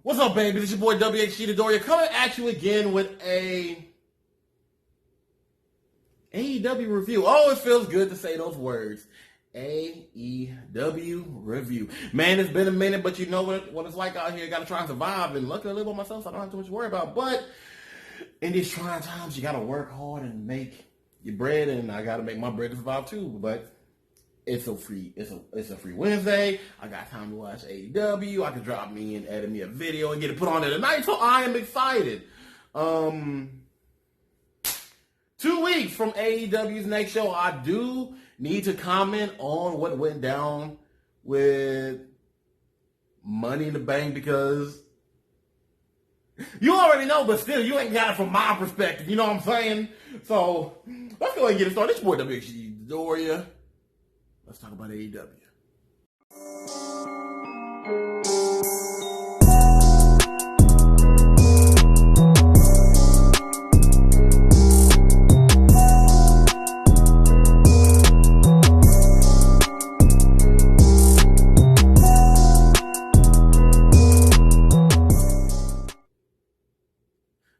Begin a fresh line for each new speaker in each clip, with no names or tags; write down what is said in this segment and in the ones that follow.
What's up, baby? This is your boy WxG AEW coming at you again with a AEW review. Oh, it feels good to say those words. AEW review. Man, it's been a minute, but you know what it's like out here. Got to try and survive, and luckily I live by myself, so I don't have too much to worry about. But in these trying times, you got to work hard and make your bread, and I got to make my bread to survive too. But it's a free Wednesday. I got time to watch AEW. I can drop me and edit me a video and get it put on there tonight. So I am excited. 2 weeks from AEW's next show, I do need to comment on what went down with Money in the Bank because you already know, but still, you ain't got it from my perspective. You know what I'm saying? So let's go ahead and get it started. This boy WxG Doria. Let's talk about AEW.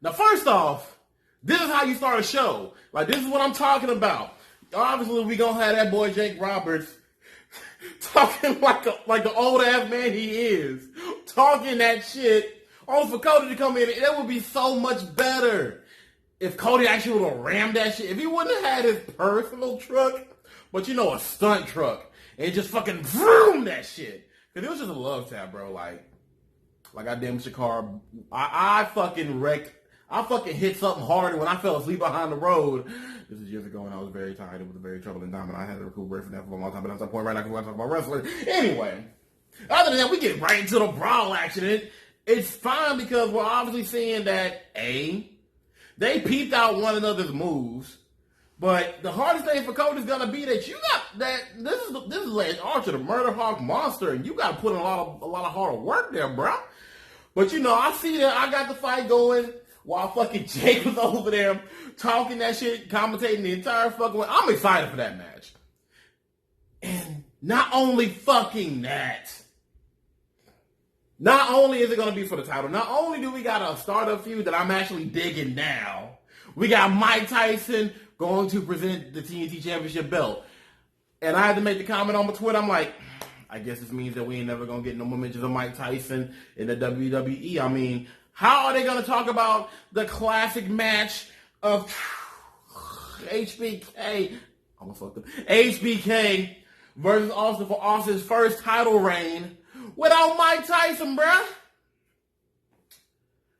Now, first off, this is how you start a show. Like, this is what I'm talking about. Obviously, we gonna have that boy Jake Roberts talking like the old ass man he is, talking that shit. Oh, for Cody to come in, it would be so much better if Cody actually would have rammed that shit. If he wouldn't have had his personal truck, but you know, a stunt truck, and just fucking vroom that shit. Cause it was just a love tap, bro. Like I damaged the car. I fucking wrecked. I fucking hit something hard when I fell asleep behind the road. This is years ago and I was very tired. It was a very troubling time and I had to recuperate from that for a long time. But that's the point right now because we're talking about wrestling. Anyway, other than that, we get right into the brawl action. It's fine because we're obviously seeing that, A, they peeped out one another's moves. But the hardest thing for Cody is going to be that you got that, this is like Archer, the Murder Hawk monster, and you got to put in a lot of hard work there, bro. But you know, I see that I got the fight going. While fucking Jake was over there talking that shit, commentating the entire fucking way. I'm excited for that match. And not only fucking that, not only is it going to be for the title, not only do we got a startup feud that I'm actually digging now, we got Mike Tyson going to present the TNT Championship belt. And I had to make the comment on my Twitter, I'm like, I guess this means that we ain't never going to get no more mentions of Mike Tyson in the WWE. I mean, how are they going to talk about the classic match of HBK? Almost fucked up. HBK versus Austin for Austin's first title reign without Mike Tyson, bruh.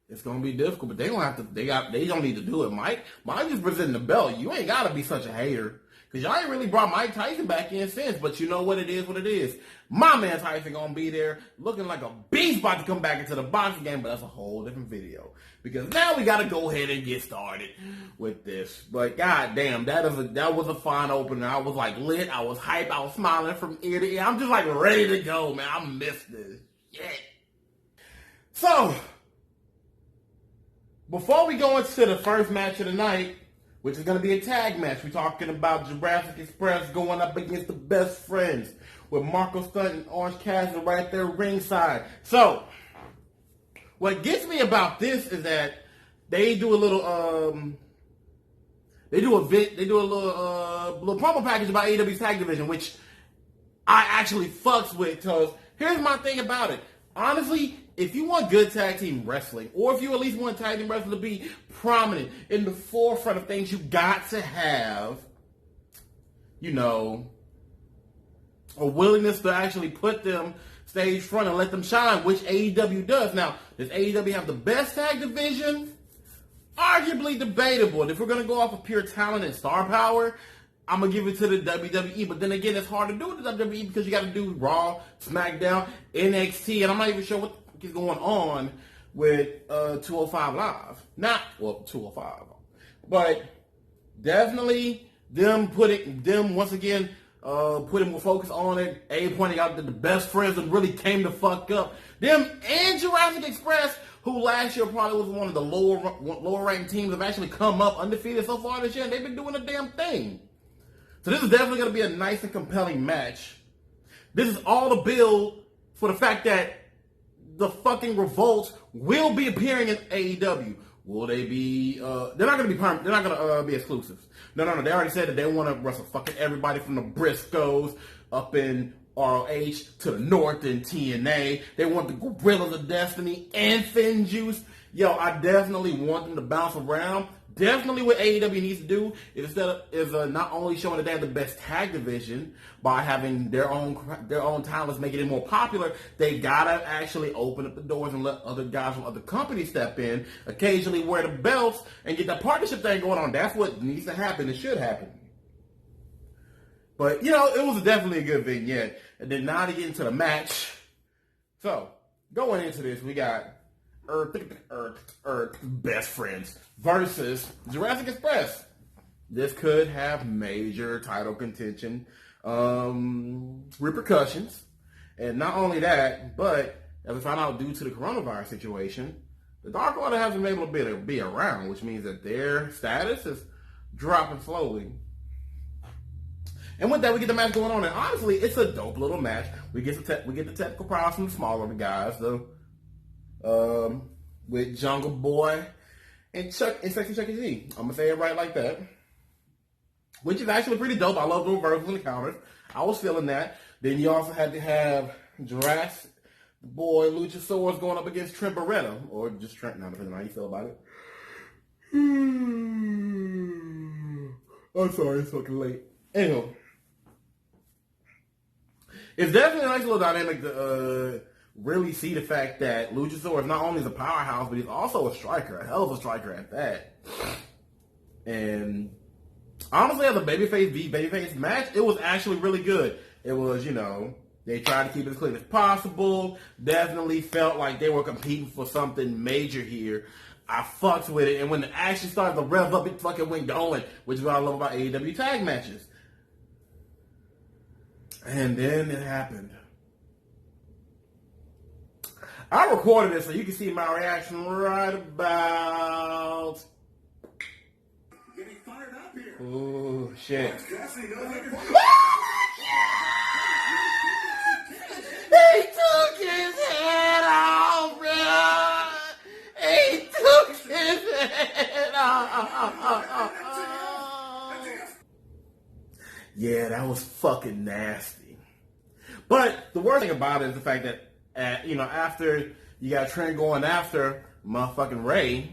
It's going to be difficult, but they don't have to. They don't need to do it, Mike. Mike is presenting the belt. You ain't got to be such a hater. Because y'all ain't really brought Mike Tyson back in since. But you know what it is, what it is. My man Tyson going to be there looking like a beast about to come back into the boxing game. But that's a whole different video. Because now we got to go ahead and get started with this. But goddamn, that was a fine opener. I was like lit. I was hype. I was smiling from ear to ear. I'm just like ready to go, man. I missed this. Yeah. So, before we go into the first match of the night, which is going to be a tag match. We're talking about Jurassic Express going up against the Best Friends with Marco Stunt and Orange Cassidy right there ringside. So, what gets me about this is that they do a little little promo package about AEW's tag division, which I actually fucks with. Because here's my thing about it. Honestly, if you want good tag team wrestling, or if you at least want tag team wrestling to be prominent in the forefront of things, you got to have, you know, a willingness to actually put them stage front and let them shine, which AEW does. Now, does AEW have the best tag division? Arguably debatable. And if we're going to go off of pure talent and star power, I'm going to give it to the WWE. But then again, it's hard to do with the WWE because you got to do Raw, SmackDown, NXT, and I'm not even sure what is going on with 205 Live. 205. But definitely them once again putting more focus on it. Pointing out that the Best Friends that really came to fuck up. Them and Jurassic Express, who last year probably was one of the lower ranked teams, have actually come up undefeated so far this year, and they've been doing a damn thing. So this is definitely going to be a nice and compelling match. This is all the build for the fact that the fucking Revolt will be appearing in AEW. Will they be? They're not gonna be permanent. They're not gonna be exclusives. No. They already said that they want to wrestle fucking everybody from the Briscoes up in ROH to the North in TNA. They want the Gorillas of Destiny and Finn Juice. Yo, I definitely want them to bounce around. Definitely what AEW needs to do is not only showing that they have the best tag division by having their own talents, making it more popular. They gotta actually open up the doors and let other guys from other companies step in, occasionally wear the belts and get that partnership thing going on. That's what needs to happen. It should happen. But it was definitely a good vignette. And then now to get into the match. So going into this, we got Earth Best Friends versus Jurassic Express. This could have major title contention repercussions. And not only that, but as we found out due to the coronavirus situation, the Dark Order hasn't been able to be around, which means that their status is dropping slowly. And with that, we get the match going on. And honestly, it's a dope little match. We get the technical prowess from the smaller guys, though. With Jungle Boy and Sexy Chucky G. I'm gonna say it right like that. Which is actually pretty dope. I love the reversals and the counters. I was feeling that. Then you also had to have Jurassic Boy Luchasaurus going up against Trent Beretta. Or just Trent, now depending on how you feel about it. I'm sorry, it's fucking late. Anyway. It's definitely a nice little dynamic to really see the fact that Luchasaurus not only is a powerhouse, but he's also a striker, a hell of a striker at that. And honestly, as a babyface v babyface match, it was actually really good. It was, they tried to keep it as clean as possible. Definitely felt like they were competing for something major here. I fucked with it, and when the action started to rev up, it fucking went going, which is what I love about AEW tag matches. And then it happened. I recorded it so you can see my reaction right about.
Getting fired up here.
Oh shit. He took his head off, bro. He took his head off. Yeah, that was fucking nasty. But the worst thing about it is the fact that, after you got Trent going after motherfucking Ray,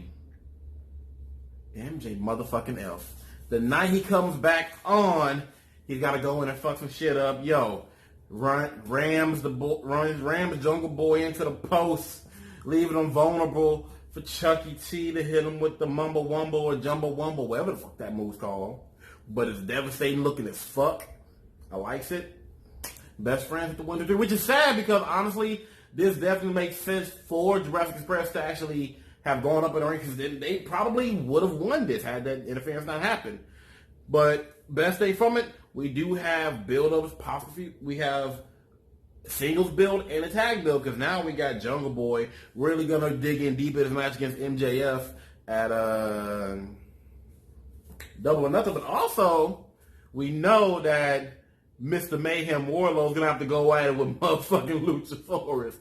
MJ motherfucking Elf. The night he comes back on, he's got to go in and fuck some shit up. Yo, rams Jungle Boy into the post, leaving him vulnerable for Chucky T to hit him with the Mumble Wumble or Jumbo Wumble, whatever the fuck that move's called. But it's devastating looking as fuck. I likes it. Best Friends with the 1, 2, 3, which is sad because honestly, this definitely makes sense for Jurassic Express to actually have gone up in the ring because they probably would have won this had that interference not happened. But best day from it, we do have build-ups, possibly we have singles build and a tag build because now we got Jungle Boy really gonna dig in deep in his match against MJF at Double or Nothing. But also, we know that Mr. Mayhem Warlow's gonna have to go at it with motherfucking Luchasaurus,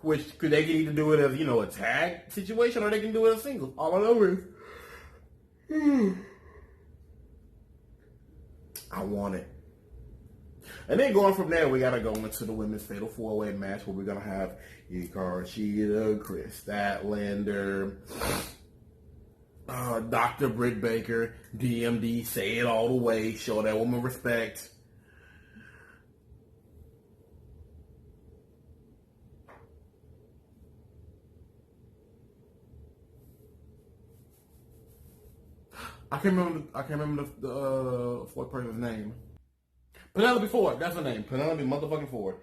which they can either do it as a tag situation or they can do it as singles. All I know is, I want it. And then going from there, we gotta go into the women's fatal 4-way match where we're gonna have Hikaru Shida, Chris Statlander, Dr. Britt Baker, DMD, say it all the way, show that woman respect. I can't remember the fourth person's name. Penelope Ford, that's her name. Penelope motherfucking Ford.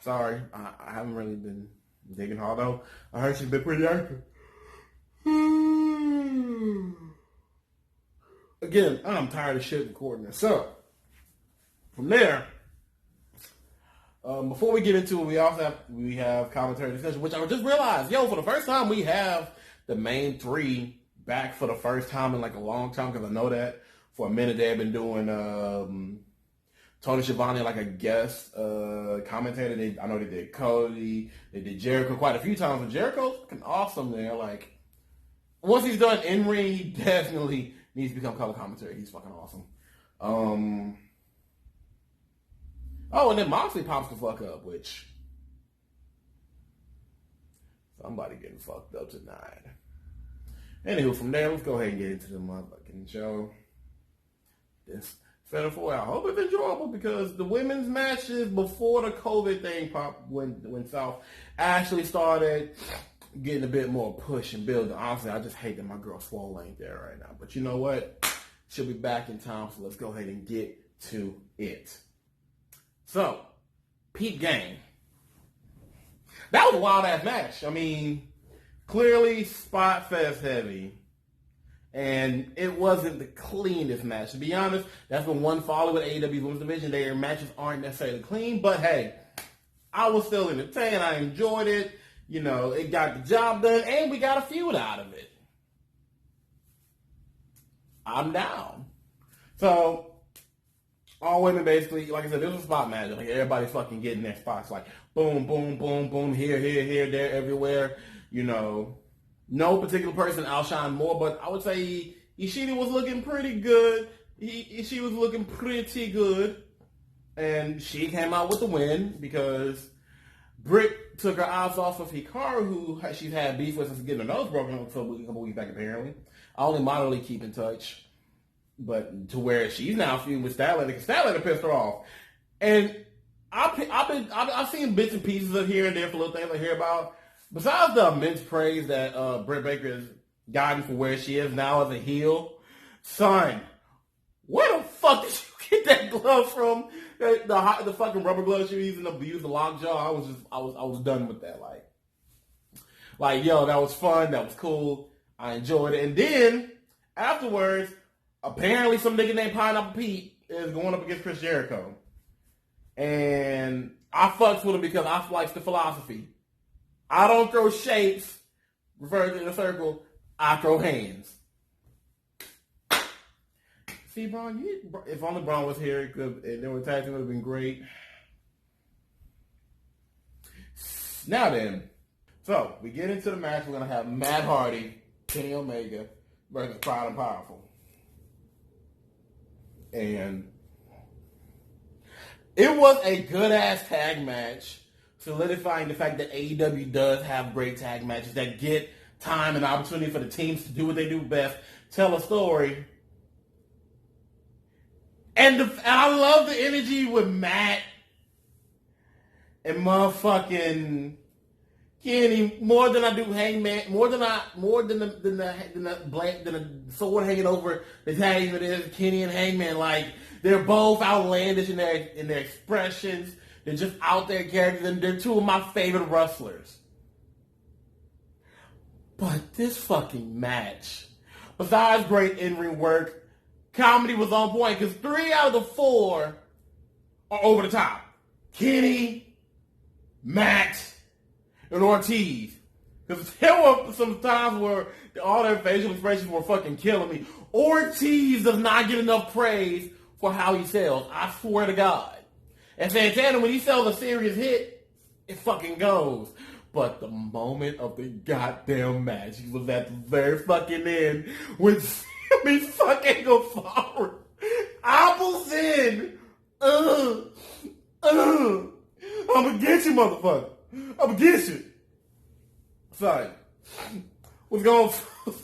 Sorry. I haven't really been digging hard though. I heard she's been pretty active. Again, I'm tired of shit recording this. So, from there, before we get into it, we have commentary discussion, which I just realized, for the first time we have the main three back for the first time in like a long time, because I know that for a minute they have been doing Tony Schiavone like a guest commentator. I know they did Cody, they did Jericho quite a few times, but Jericho's fucking awesome there. Like, once he's done in ring, he definitely needs to become color commentary. He's fucking awesome. Oh, and then Moxley pops the fuck up, which somebody getting fucked up tonight. Anywho, from there, let's go ahead and get into the motherfucking show. This Fatal 4-Hour. I hope it's enjoyable because the women's matches before the COVID thing went south actually started getting a bit more push and build. Honestly, I just hate that my girl Swole ain't there right now. But you know what? She'll be back in time, so let's go ahead and get to it. So, Peep Game. That was a wild-ass match. I mean, clearly spot fest heavy. And it wasn't the cleanest match. To be honest, that's been one follow with AEW Women's Division. Their matches aren't necessarily clean, but hey, I was still entertained. I enjoyed it. You know, it got the job done, and we got a feud out of it. I'm down. So, all women basically, like I said, this was a spot match. Like, everybody's fucking getting their spots. Like, boom, boom, boom, boom, here, there, everywhere. You know, no particular person outshined more, but I would say Ishii was looking pretty good. She was looking pretty good. And she came out with the win because Britt took her eyes off of Hikaru, who she's had beef with since getting her nose broken a couple weeks back, apparently. I only moderately keep in touch. But to where she's now feuding with Statlander, because Statlander pissed her off. And I've seen bits and pieces of here and there for little things I hear about. Besides the immense praise that Britt Baker has gotten for where she is now as a heel, son, where the fuck did you get that glove from? The fucking rubber glove she was using to use the lockjaw. I was done with that. Like yo, that was fun. That was cool. I enjoyed it. And then afterwards, apparently some nigga named Pineapple Pete is going up against Chris Jericho, and I fucks with him because I likes the philosophy. I don't throw shapes, referred to in a circle. I throw hands. See, Braun, if only Braun was here, it could. There were tags, it would have been great. Now then, so we get into the match. We're gonna have Matt Hardy, Kenny Omega versus Proud and Powerful, and it was a good ass tag match, solidifying the fact that AEW does have great tag matches that get time and opportunity for the teams to do what they do best, tell a story. And I love the energy with Matt and motherfucking Kenny more than I do Hangman, more than the sword hanging over the tag that is Kenny and Hangman. Like, they're both outlandish in their expressions. They're just out there characters, and they're two of my favorite wrestlers. But this fucking match, besides great in-ring work, comedy was on point because 3 out of the 4 are over the top. Kenny, Matt, and Ortiz. Because there were some times where all their facial expressions were fucking killing me. Ortiz does not get enough praise for how he sells. I swear to God. And Santana, when he sells a serious hit, it fucking goes. But the moment of the goddamn match, he was at the very fucking end when Sammy fucking go forward. Apples in. I'm gonna get you, motherfucker. I'm gonna get you. Son, was going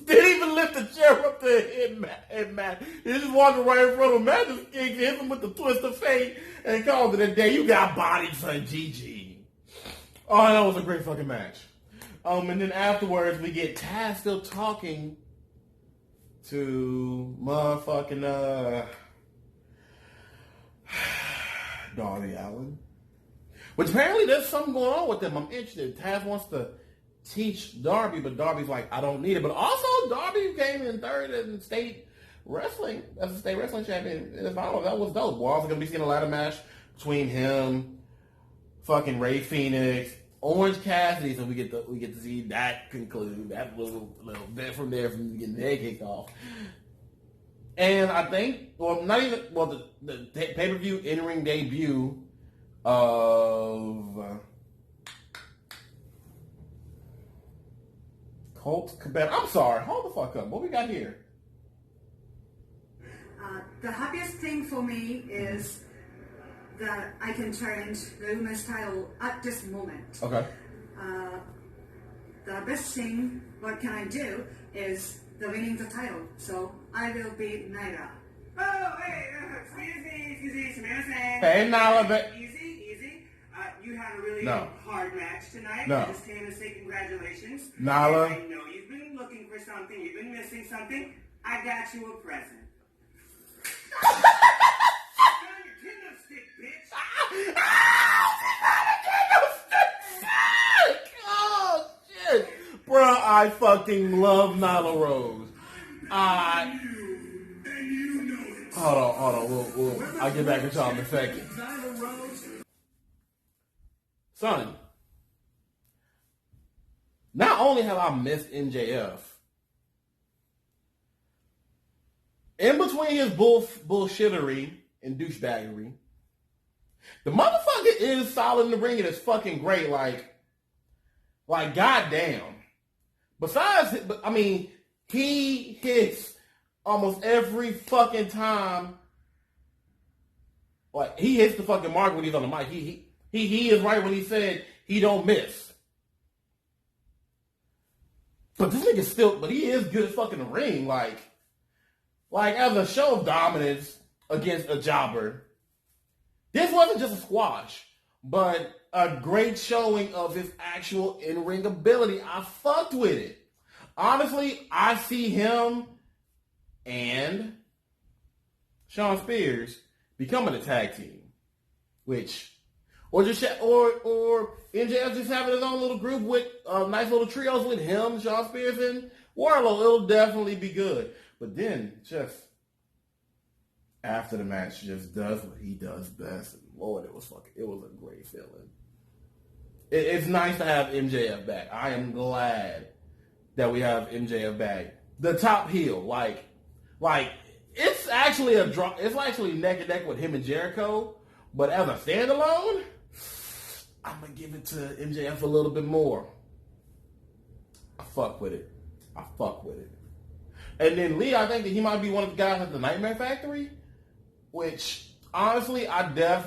didn't even lift the chair up to hit Matt. He just walking right in front of Matt, just hit him with the twist of fate and called it a day. You got bodied, son. GG. Oh, that was a great fucking match. And then afterwards, we get Taz still talking to motherfucking Darby Allin. Which apparently there's something going on with them. I'm interested. Taz wants to teach Darby, but Darby's like, I don't need it. But also, Darby came in third in state wrestling as a state wrestling champion. That was dope. We're also going to be seeing a ladder match between him, fucking Ray Phoenix, Orange Cassidy, so we get to see that conclude. That little bit from there from getting their kicked off. And I think, well, not even, well, the pay-per-view in-ring debut of Colt Cabana. I'm sorry, hold the fuck up. What we got here?
The happiest thing for me is that I can challenge the women's title at this moment.
Okay.
The best thing, what can I do, is the winning the title. So I will beat Naira.
Oh, hey, excuse me, Samantha.
Hey, Nala,
Easy. You had a really
No.
hard match tonight.
No.
I just came to say congratulations.
Nala.
I know you've been looking for something. You've been missing something. I got you a present. Got your kendo stick, bitch.
Oh, shit. Bro, I fucking love Nyla Rose.
And you know it.
Hold on. I'll get back to y'all in a second.
Nyla Rose.
Son, not only have I missed MJF, in between his bullshittery and douchebaggery, the motherfucker is solid in the ring and is fucking great. Like goddamn. Besides, I mean, he hits almost every fucking time. Like, he hits the fucking mark when he's on the mic. He is right when he said he don't miss. But this nigga still, but he is good at fucking the ring. Like as a show of dominance against a jobber, this wasn't just a squash, but a great showing of his actual in-ring ability. I fucked with it. Honestly, I see him and Shawn Spears becoming a tag team, or MJF just having his own little group with nice little trios with him, Shawn Spears, and Wardlow. It'll definitely be good. But then, just after the match, just does what he does best. And Lord, it was a great feeling. It's nice to have MJF back. I am glad that we have MJF back. The top heel, like it's actually it's actually neck and neck with him and Jericho. But as a standalone, I'm gonna give it to MJF a little bit more. I fuck with it. And then Lee, I think that he might be one of the guys at the Nightmare Factory, which honestly,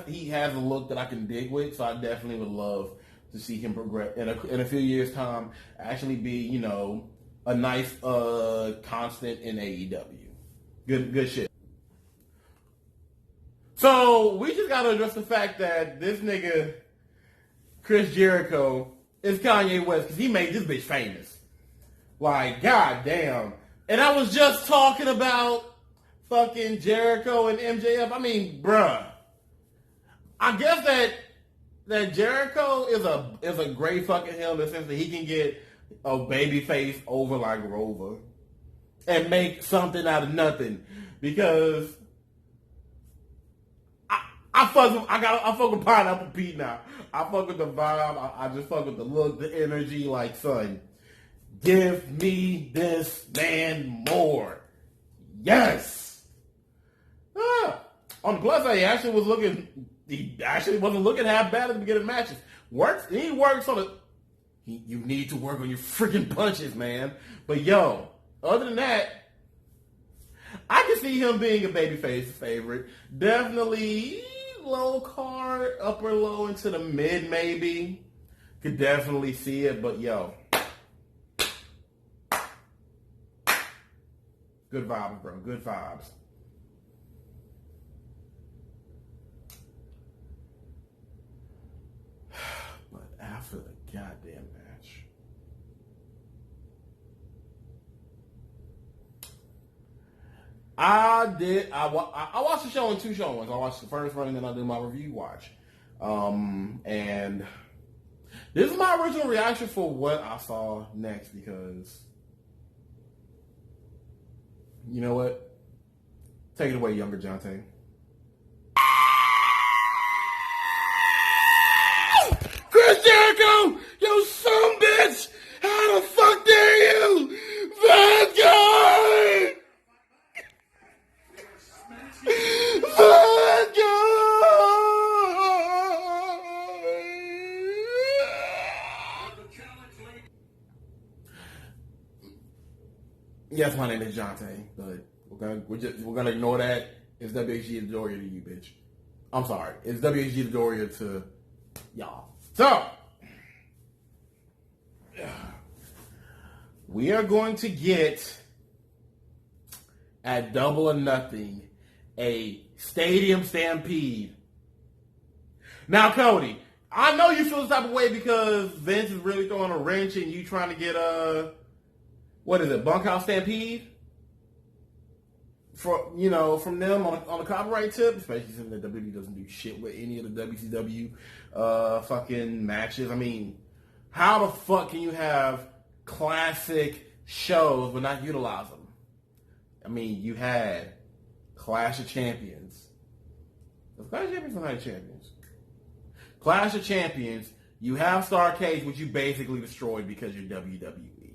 he has a look that I can dig with, so I definitely would love to see him progress in a few years' time, actually be, a nice constant in AEW. Good shit. So we just gotta address the fact that this nigga Chris Jericho is Kanye West because he made this bitch famous. Like, goddamn. And I was just talking about fucking Jericho and MJF. I mean, bruh. I guess that Jericho is a great fucking heel in the sense that he can get a baby face over like Rover and make something out of nothing. Because I fuck with Pineapple Pete now. I fuck with the vibe. I just fuck with the look, the energy. Like, son, give me this man more. Yes. On the plus side, he actually wasn't looking half bad at the beginning of matches. He works on it. You need to work on your freaking punches, man. But yo, other than that, I can see him being a babyface favorite. Definitely low card, upper low into the mid maybe. Could definitely see it, but yo. Good vibes, bro. Good vibes. But after the goddamn match, I watched the show in two showings. I watched the first run and then I did my review watch. And this is my original reaction for what I saw next because you know what? Take it away, younger Jonte. Chris Jericho! You son bitch! How the fuck dare you? Vanguard! Yes, my name is Jonte, but we're gonna ignore that. It's WxG Adoria to you, bitch. I'm sorry. It's WxG Adoria to y'all. So we are going to get at Double or Nothing a stadium stampede. Now, Cody, I know you feel this type of way because Vince is really throwing a wrench and you trying to get what is it, bunkhouse stampede? From them on the copyright tip, especially since the WWE doesn't do shit with any of the WCW fucking matches. I mean, how the fuck can you have classic shows but not utilize them? I mean, you had Clash of Champions. Was Clash of Champions or Night of Champions? Clash of Champions, you have Starrcade, which you basically destroyed because you're WWE.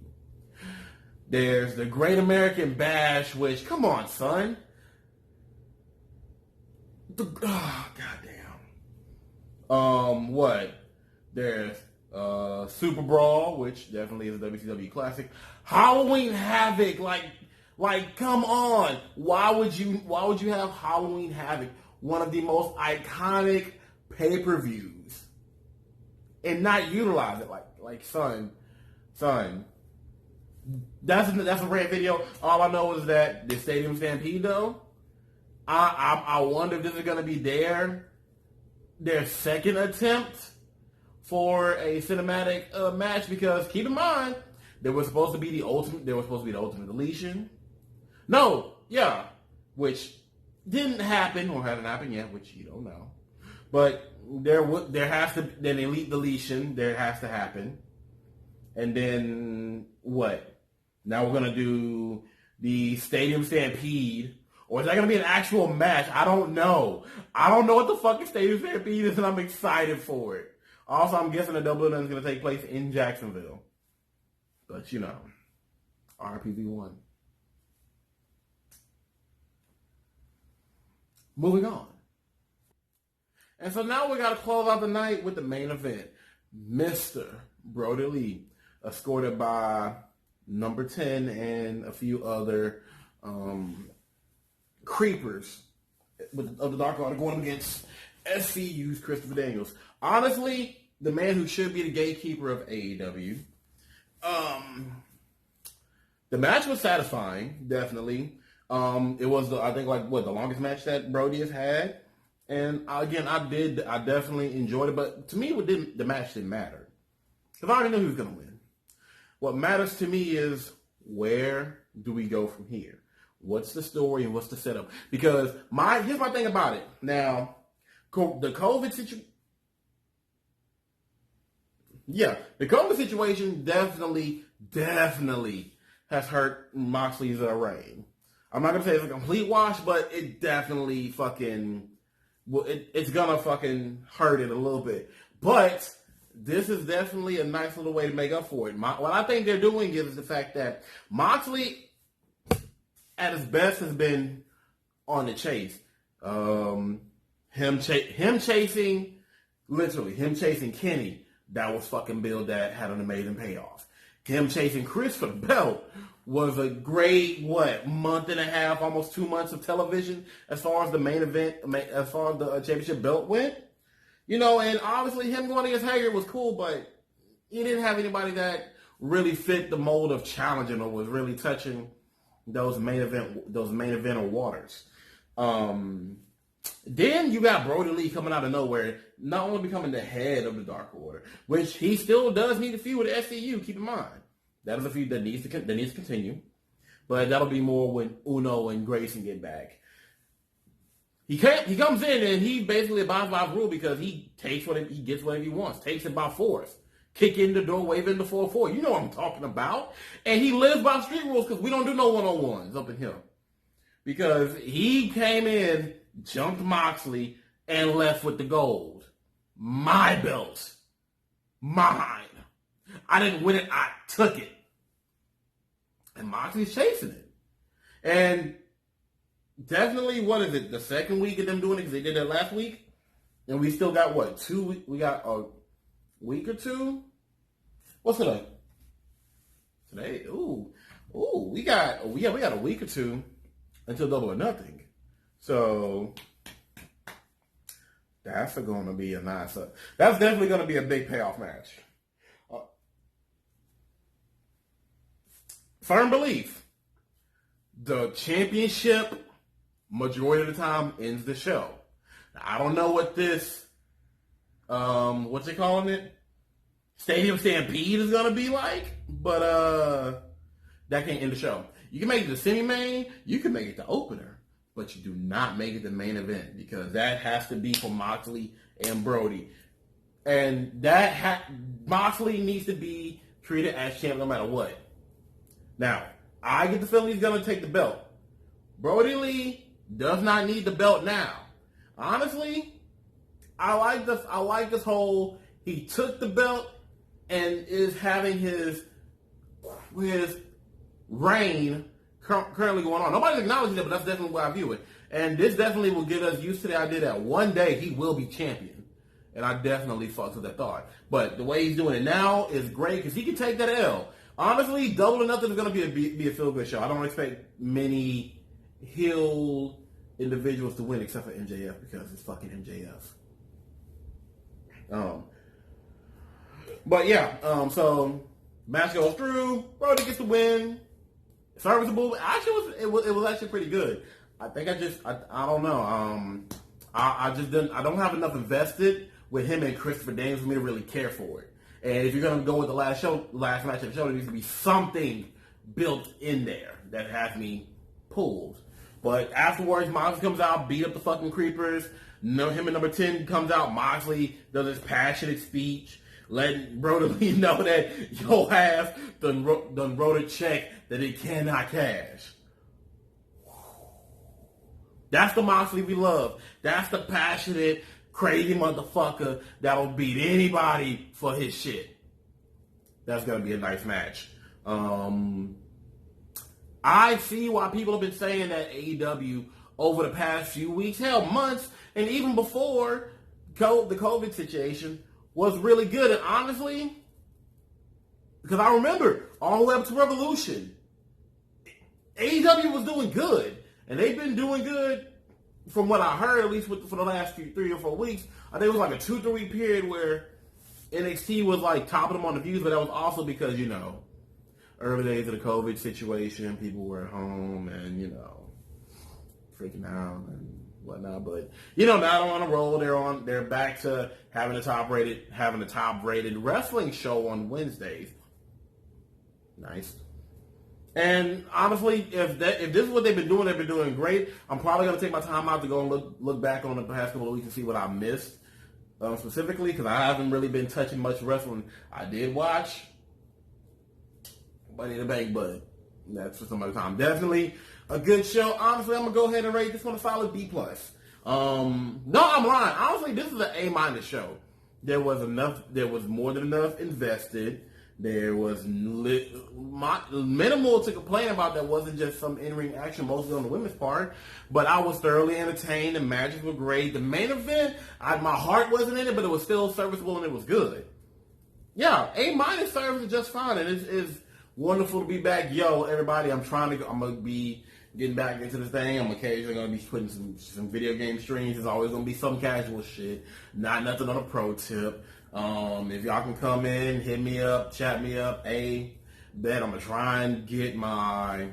There's the Great American Bash, which, come on, son. Goddamn. What? There's Super Brawl, which definitely is a WCW classic. Halloween Havoc, like, come on. Why would you have Halloween Havoc, one of the most iconic pay-per-views, and not utilize it? Like, son. That's a rare video. All I know is that the Stadium Stampede, though, I wonder if this is gonna be their second attempt for a cinematic match, because keep in mind there was supposed to be the ultimate deletion. Which didn't happen or hasn't happened yet, which you don't know. But there has to be an elite deletion. There has to happen, and then what? Now we're gonna do the Stadium Stampede, or is that gonna be an actual match? I don't know. I don't know what the fucking Stadium Stampede is, and I'm excited for it. Also, I'm guessing the Double or Nothing is gonna take place in Jacksonville, but RPV1. Moving on. And so now we got to close out the night with the main event. Mr. Brody Lee, escorted by number 10 and a few other creepers of the Dark Order, going against SCU's Christopher Daniels. Honestly, the man who should be the gatekeeper of AEW. The match was satisfying, definitely. It was, the longest match that Brody has had. And again, I definitely enjoyed it, but to me, the match didn't matter, because I already knew he was going to win. What matters to me is, where do we go from here? What's the story and what's the setup? Because here's my thing about it. Now, the COVID situation, the COVID situation definitely has hurt Moxley's reign. I'm not gonna say it's a complete wash, but it definitely it's gonna fucking hurt it a little bit. But this is definitely a nice little way to make up for it. What I think they're doing is the fact that Moxley, at his best, has been on the chase. Him chasing Kenny, that was fucking build that had an amazing payoff. Him chasing Chris for the belt was a great, month and a half, almost 2 months of television as far as the main event, as far as the championship belt went. And obviously him going against Hager was cool, but he didn't have anybody that really fit the mold of challenging or was really touching those main event waters. Then you got Brody Lee coming out of nowhere, not only becoming the head of the Dark Order, which he still does need to feud with SCU. Keep in mind, that is a feud that needs to continue, but that'll be more when Uno and Grayson get back. He comes in and he basically abides by the rule, because he gets whatever he wants, takes it by force. Kick in the door, wave in the 4-4. You know what I'm talking about. And he lives by street rules, because we don't do no one-on-ones up in here. Because he came in, jumped Moxley, and left with the gold. My belt. Mine. I didn't win it, I took it. And Moxley's chasing it. And definitely, the second week of them doing it? Because they did that last week. And we still got 2 weeks? We got a week or two? What's today? Ooh, we got a week or two until Double or Nothing. So that's going to be a nice. That's definitely going to be a big payoff match. Firm belief: the championship majority of the time ends the show. Now, I don't know what this, what's they calling it? Stadium Stampede is going to be like, but that can't end the show. You can make it the semi-main, you can make it the opener, but you do not make it the main event because that has to be for Moxley and Brody. And Moxley needs to be treated as champ no matter what. Now, I get the feeling he's going to take the belt. Brody Lee does not need the belt now. Honestly, I like this whole, he took the belt and is having his reign currently going on. Nobody's acknowledging it, but that's definitely why I view it. And this definitely will get us used to the idea that one day he will be champion. And I definitely fucked with that thought. But the way he's doing it now is great because he can take that L. Honestly, Double or Nothing is going to be a feel-good show. I don't expect many heel individuals to win except for MJF because it's fucking MJF. But yeah, so match goes through. Brody gets the win. Serviceable. Actually, it was actually pretty good. I think I don't know. I don't have enough invested with him and Christopher Daniels for me to really care for it. And if you're gonna go with the last match of the show, there needs to be something built in there that has me pulled. But afterwards, Moxley comes out, beat up the fucking creepers. Him and number 10 comes out. Moxley does his passionate speech, letting Brody know that your ass done wrote a check that it cannot cash. That's the Moxley we love. That's the passionate, crazy motherfucker that'll beat anybody for his shit. That's going to be a nice match. I see why people have been saying that AEW over the past few weeks, hell, months, and even before the COVID situation was really good. And honestly, because I remember all the way up to Revolution, AEW was doing good. And they've been doing good from what I heard, at least for the last 3 or 4 weeks. I think it was like a 2-3 week period where NXT was like topping them on the views, but that was also because, early days of the COVID situation, people were at home and, freaking out and whatnot. But, now they're on a roll. They're back to having a top rated wrestling show on Wednesdays. Nice. And honestly, if this is what they've been doing great. I'm probably going to take my time out to go and look back on the past couple of weeks and see what I missed specifically, because I haven't really been touching much wrestling. I did watch Money in the Bank, but that's for some other time. Definitely a good show. Honestly, I'm going to go ahead and rate this one a solid B+. No, I'm lying. Honestly, this is an A- show. There was more than enough invested. There was minimal to complain about. That wasn't just some in-ring action, mostly on the women's part. But I was thoroughly entertained. The matches were great. The main event, my heart wasn't in it, but it was still serviceable and it was good. Yeah, A- serves just fine, and it's wonderful to be back. Yo, everybody, I'm going to be getting back into this thing. I'm occasionally going to be putting some video game streams. There's always going to be some casual shit, not nothing on a pro tip. If y'all can come in, hit me up, chat me up, bet I'm going to try and get my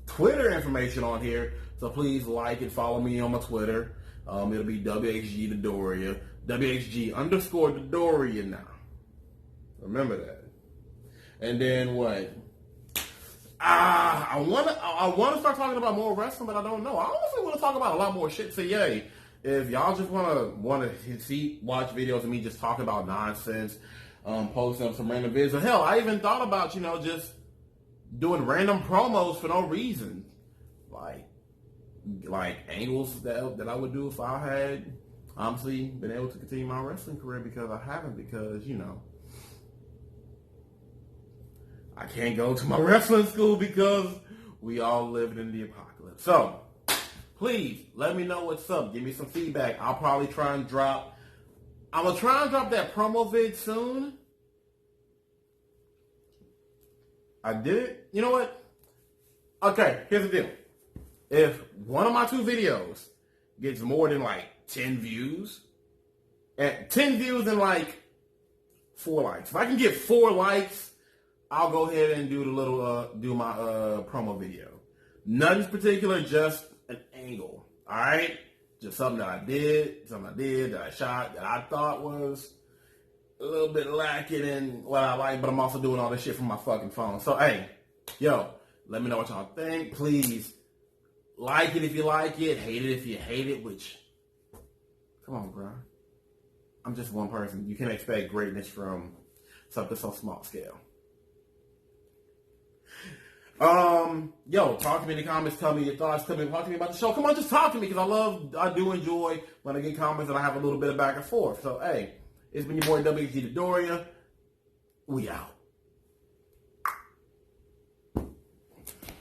Twitter information on here. So please like and follow me on my Twitter. It'll be WxG Dodoria. WxG_Dodoria now. Remember that. And then what? I want to start talking about more wrestling, but I don't know. I honestly want to talk about a lot more shit. So yay. If y'all just want to watch videos of me just talking about nonsense, posting up some random videos. Hell, I even thought about, just doing random promos for no reason. Like angles that I would do if I had obviously been able to continue my wrestling career, because I haven't, because, I can't go to my wrestling school because we all living in the apocalypse. So, please, let me know what's up. Give me some feedback. I'll probably try and drop... I'm going to try and drop that promo vid soon. I did it. You know what? Okay, here's the deal. If one of my 2 videos gets more than like 10 views, and 10 views and like 4 likes. If I can get 4 likes, I'll go ahead and do the little do my promo video. Nothing particular, just an angle. All right, just something that I did, that I shot, that I thought was a little bit lacking in what I like, but I'm also doing all this shit from my fucking phone. So hey, yo, let me know what y'all think. Please like it if you like it, hate it if you hate it. Which, come on, bro. I'm just one person. You can expect greatness from something so small scale. Yo, talk to me in the comments. Tell me your thoughts. Talk to me about the show. Come on, just talk to me because I do enjoy when I get comments and I have a little bit of back and forth. So, hey, it's been your boy WxG Doria. We out.